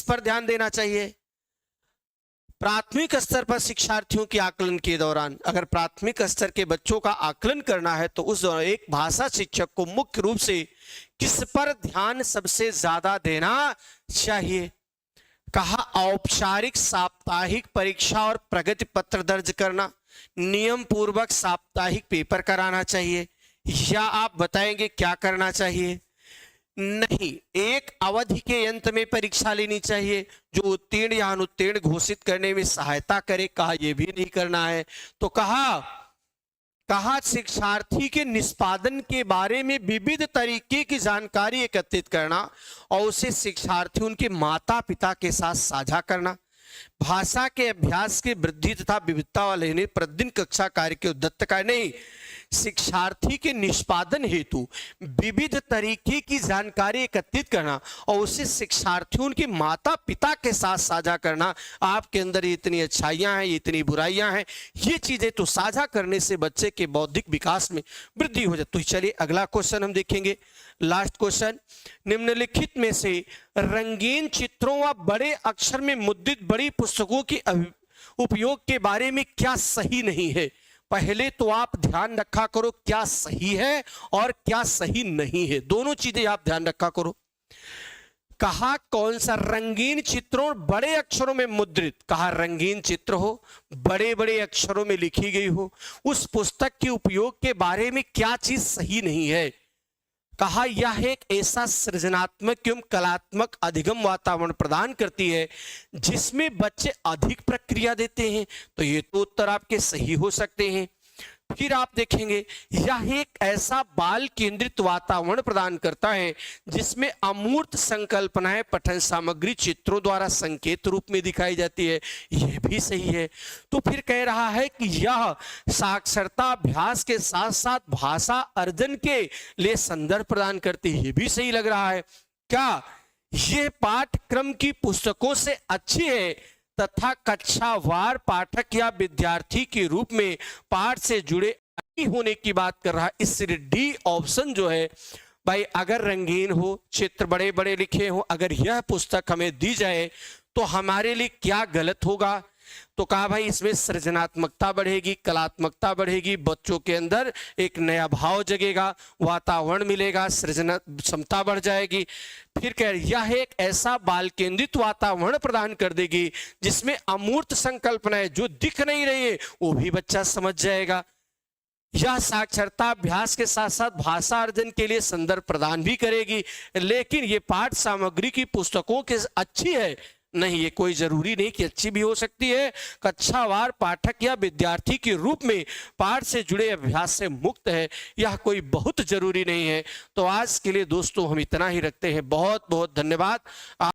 पर ध्यान देना चाहिए? प्राथमिक स्तर पर शिक्षार्थियों के आकलन के दौरान, अगर प्राथमिक स्तर के बच्चों का आकलन करना है तो उस दौरान एक भाषा शिक्षक को मुख्य रूप से किस पर ध्यान सबसे ज्यादा देना चाहिए? कहा औपचारिक साप्ताहिक परीक्षा और प्रगति पत्र दर्ज करना, नियम पूर्वक साप्ताहिक पेपर कराना चाहिए, या आप बताएंगे क्या करना चाहिए? नहीं, एक अवधि के अंत में परीक्षा लेनी चाहिए जो उत्तीर्ण या अनुत्तीर्ण घोषित करने में सहायता करे। कहा यह भी नहीं करना है। तो कहा शिक्षार्थी के निष्पादन के बारे में विविध तरीके की जानकारी एकत्रित करना और उसे शिक्षार्थी उनके माता पिता के साथ साझा करना, भाषा के अभ्यास की वृद्धि तथा विविधता वाले प्रतिदिन कक्षा कार्य के उद्यत का नहीं, शिक्षार्थी के निष्पादन हेतु विविध तरीके की जानकारी एकत्रित करना और उसे शिक्षार्थियों उनके माता पिता के साथ साझा करना। आपके अंदर इतनी अच्छाइयां हैं, इतनी बुराइयां हैं, ये चीजें तो साझा करने से बच्चे के बौद्धिक विकास में वृद्धि हो जाती। तो चलिए अगला क्वेश्चन हम देखेंगे, लास्ट क्वेश्चन। निम्नलिखित में से रंगीन चित्रों व बड़े अक्षर में मुद्रित बड़ी पुस्तकों के उपयोग के बारे में क्या सही नहीं है? पहले तो आप ध्यान रखा करो क्या सही है और क्या सही नहीं है, दोनों चीजें आप ध्यान रखा करो। कहा कौन सा? रंगीन चित्रों बड़े अक्षरों में मुद्रित, कहा रंगीन चित्र हो, बड़े बड़े अक्षरों में लिखी गई हो, उस पुस्तक के उपयोग के बारे में क्या चीज सही नहीं है? कहा यह एक ऐसा सृजनात्मक एवं कलात्मक अधिगम वातावरण प्रदान करती है जिसमें बच्चे अधिक प्रक्रिया देते हैं। तो ये तो उत्तर आपके सही हो सकते हैं। फिर आप देखेंगे यह एक ऐसा बाल केंद्रित वातावरण प्रदान करता है जिसमें अमूर्त संकल्पनाएं पठन सामग्री चित्रों द्वारा संकेत रूप में दिखाई जाती है, यह भी सही है। तो फिर कह रहा है कि यह साक्षरता अभ्यास के साथ साथ भाषा अर्जन के लिए संदर्भ प्रदान करती है, यह भी सही लग रहा है। क्या यह पाठ्यक्रम की पुस्तकों से अच्छी है तथा कक्षावार पाठक या विद्यार्थी के रूप में पाठ से जुड़े होने की बात कर रहा है? इसलिए डी ऑप्शन जो है भाई, अगर रंगीन हो, चित्र बड़े बड़े लिखे हो, अगर यह पुस्तक हमें दी जाए तो हमारे लिए क्या गलत होगा? तो कहा भाई इसमें सृजनात्मकता बढ़ेगी, कलात्मकता बढ़ेगी, बच्चों के अंदर एक नया भाव जगेगा, वातावरण मिलेगा, सृजन क्षमता बढ़ जाएगी। फिर कह यह एक ऐसा बाल केंद्रित वातावरण प्रदान कर देगी जिसमें अमूर्त संकल्पनाएं जो दिख नहीं रही है वो भी बच्चा समझ जाएगा। यह साक्षरता अभ्यास के साथ साथ भाषा अर्जन के लिए संदर्भ प्रदान भी करेगी। लेकिन ये पाठ सामग्री की पुस्तकों के अच्छी है नहीं, ये कोई जरूरी नहीं कि अच्छी भी हो सकती है। कक्षावार पाठक या विद्यार्थी के रूप में पाठ से जुड़े अभ्यास से मुक्त है, यह कोई बहुत जरूरी नहीं है। तो आज के लिए दोस्तों हम इतना ही रखते हैं। बहुत बहुत धन्यवाद।